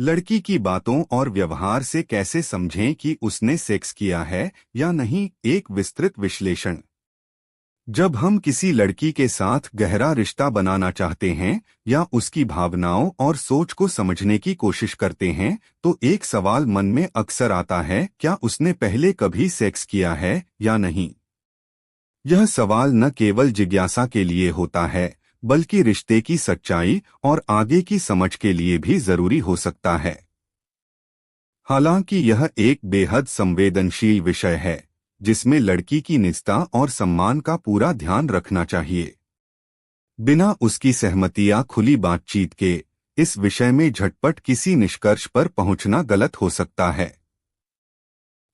लड़की की बातों और व्यवहार से कैसे समझें कि उसने सेक्स किया है या नहीं। एक विस्तृत विश्लेषण। जब हम किसी लड़की के साथ गहरा रिश्ता बनाना चाहते हैं या उसकी भावनाओं और सोच को समझने की कोशिश करते हैं, तो एक सवाल मन में अक्सर आता है, क्या उसने पहले कभी सेक्स किया है या नहीं। यह सवाल न केवल जिज्ञासा के लिए होता है, बल्कि रिश्ते की सच्चाई और आगे की समझ के लिए भी जरूरी हो सकता है। हालांकि यह एक बेहद संवेदनशील विषय है, जिसमें लड़की की निजता और सम्मान का पूरा ध्यान रखना चाहिए। बिना उसकी सहमति या खुली बातचीत के इस विषय में झटपट किसी निष्कर्ष पर पहुंचना गलत हो सकता है।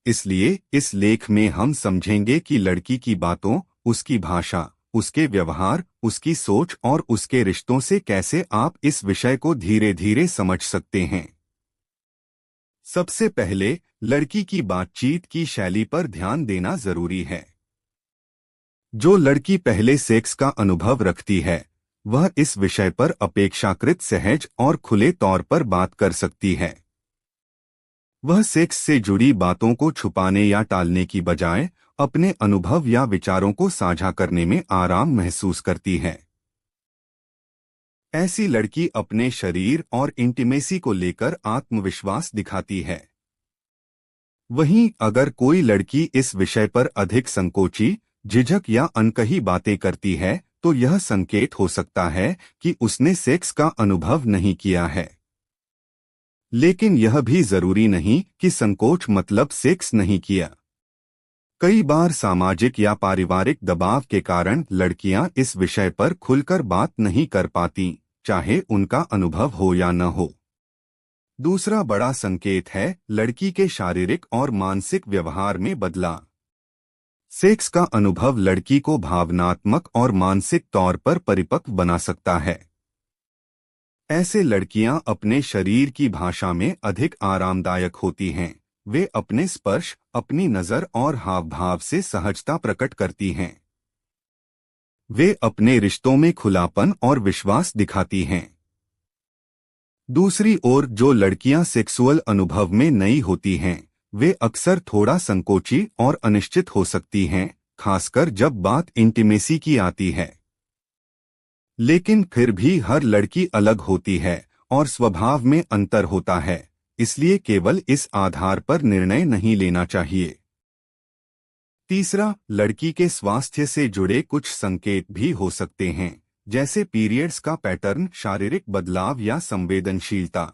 इसलिए इस लेख में हम समझेंगे कि लड़की की बातों, उसकी भाषा, उसके व्यवहार, उसकी सोच और उसके रिश्तों से कैसे आप इस विषय को धीरे धीरे समझ सकते हैं। सबसे पहले लड़की की बातचीत की शैली पर ध्यान देना जरूरी है। जो लड़की पहले सेक्स का अनुभव रखती है, वह इस विषय पर अपेक्षाकृत सहज और खुले तौर पर बात कर सकती है। वह सेक्स से जुड़ी बातों को छुपाने या टालने की बजाय अपने अनुभव या विचारों को साझा करने में आराम महसूस करती है। ऐसी लड़की अपने शरीर और इंटीमेसी को लेकर आत्मविश्वास दिखाती है। वहीं अगर कोई लड़की इस विषय पर अधिक संकोची, झिझक या अनकही बातें करती है, तो यह संकेत हो सकता है कि उसने सेक्स का अनुभव नहीं किया है। लेकिन यह भी जरूरी नहीं कि संकोच मतलब सेक्स नहीं किया। कई बार सामाजिक या पारिवारिक दबाव के कारण लड़कियां इस विषय पर खुलकर बात नहीं कर पाती, चाहे उनका अनुभव हो या न हो। दूसरा बड़ा संकेत है लड़की के शारीरिक और मानसिक व्यवहार में बदलाव। सेक्स का अनुभव लड़की को भावनात्मक और मानसिक तौर पर परिपक्व बना सकता है। ऐसे लड़कियां अपने शरीर की भाषा में अधिक आरामदायक होती हैं। वे अपने स्पर्श, अपनी नजर और हाव भाव से सहजता प्रकट करती हैं। वे अपने रिश्तों में खुलापन और विश्वास दिखाती हैं। दूसरी ओर जो लड़कियां सेक्सुअल अनुभव में नई होती हैं, वे अक्सर थोड़ा संकोची और अनिश्चित हो सकती हैं, खासकर जब बात इंटीमेसी की आती है। लेकिन फिर भी हर लड़की अलग होती है और स्वभाव में अंतर होता है, इसलिए केवल इस आधार पर निर्णय नहीं लेना चाहिए। तीसरा, लड़की के स्वास्थ्य से जुड़े कुछ संकेत भी हो सकते हैं, जैसे पीरियड्स का पैटर्न, शारीरिक बदलाव या संवेदनशीलता।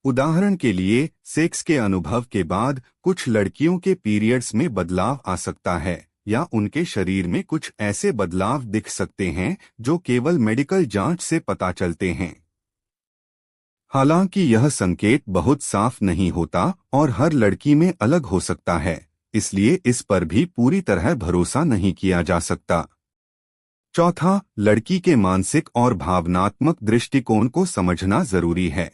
उदाहरण के लिए, सेक्स के अनुभव के बाद कुछ लड़कियों के पीरियड्स में बदलाव आ सकता है या उनके शरीर में कुछ ऐसे बदलाव दिख सकते हैं जो केवल मेडिकल जांच से पता चलते हैं। हालांकि यह संकेत बहुत साफ नहीं होता और हर लड़की में अलग हो सकता है, इसलिए इस पर भी पूरी तरह भरोसा नहीं किया जा सकता। चौथा, लड़की के मानसिक और भावनात्मक दृष्टिकोण को समझना जरूरी है।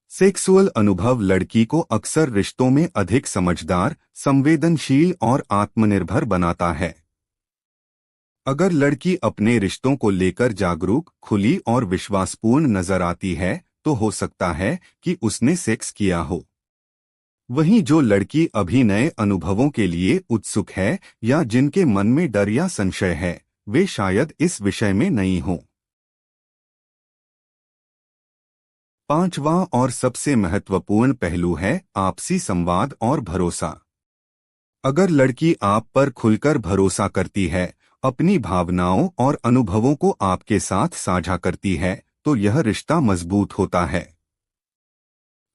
सेक्सुअल अनुभव लड़की को अक्सर रिश्तों में अधिक समझदार, संवेदनशील और आत्मनिर्भर बनाता है। अगर लड़की अपने रिश्तों को लेकर जागरूक, खुली और विश्वासपूर्ण नजर आती है, तो हो सकता है कि उसने सेक्स किया हो। वहीं जो लड़की अभी नए अनुभवों के लिए उत्सुक है या जिनके मन में डर या संशय है, वे शायद इस विषय में नहीं हों। पांचवा और सबसे महत्वपूर्ण पहलू है आपसी संवाद और भरोसा। अगर लड़की आप पर खुलकर भरोसा करती है, अपनी भावनाओं और अनुभवों को आपके साथ साझा करती है, तो यह रिश्ता मजबूत होता है।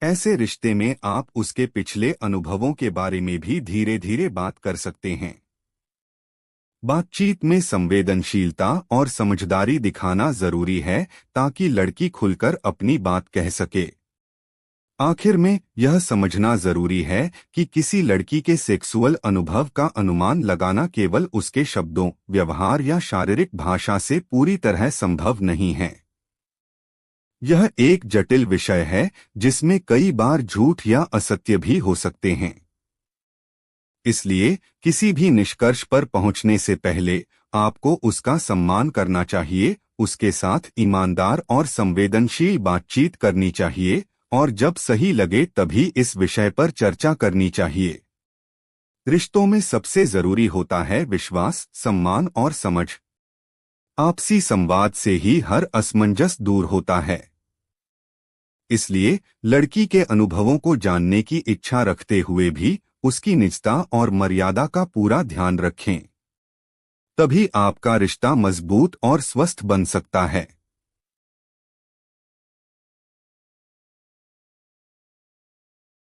ऐसे रिश्ते में आप उसके पिछले अनुभवों के बारे में भी धीरे धीरे बात कर सकते हैं। बातचीत में संवेदनशीलता और समझदारी दिखाना जरूरी है ताकि लड़की खुलकर अपनी बात कह सके। आखिर में यह समझना जरूरी है कि किसी लड़की के सेक्सुअल अनुभव का अनुमान लगाना केवल उसके शब्दों, व्यवहार या शारीरिक भाषा से पूरी तरह संभव नहीं है। यह एक जटिल विषय है जिसमें कई बार झूठ या असत्य भी हो सकते हैं। इसलिए किसी भी निष्कर्ष पर पहुंचने से पहले आपको उसका सम्मान करना चाहिए, उसके साथ ईमानदार और संवेदनशील बातचीत करनी चाहिए और जब सही लगे तभी इस विषय पर चर्चा करनी चाहिए। रिश्तों में सबसे जरूरी होता है विश्वास, सम्मान और समझ। आपसी संवाद से ही हर असमंजस दूर होता है। इसलिए लड़की के अनुभवों को जानने की इच्छा रखते हुए भी उसकी निजता और मर्यादा का पूरा ध्यान रखें। तभी आपका रिश्ता मजबूत और स्वस्थ बन सकता है।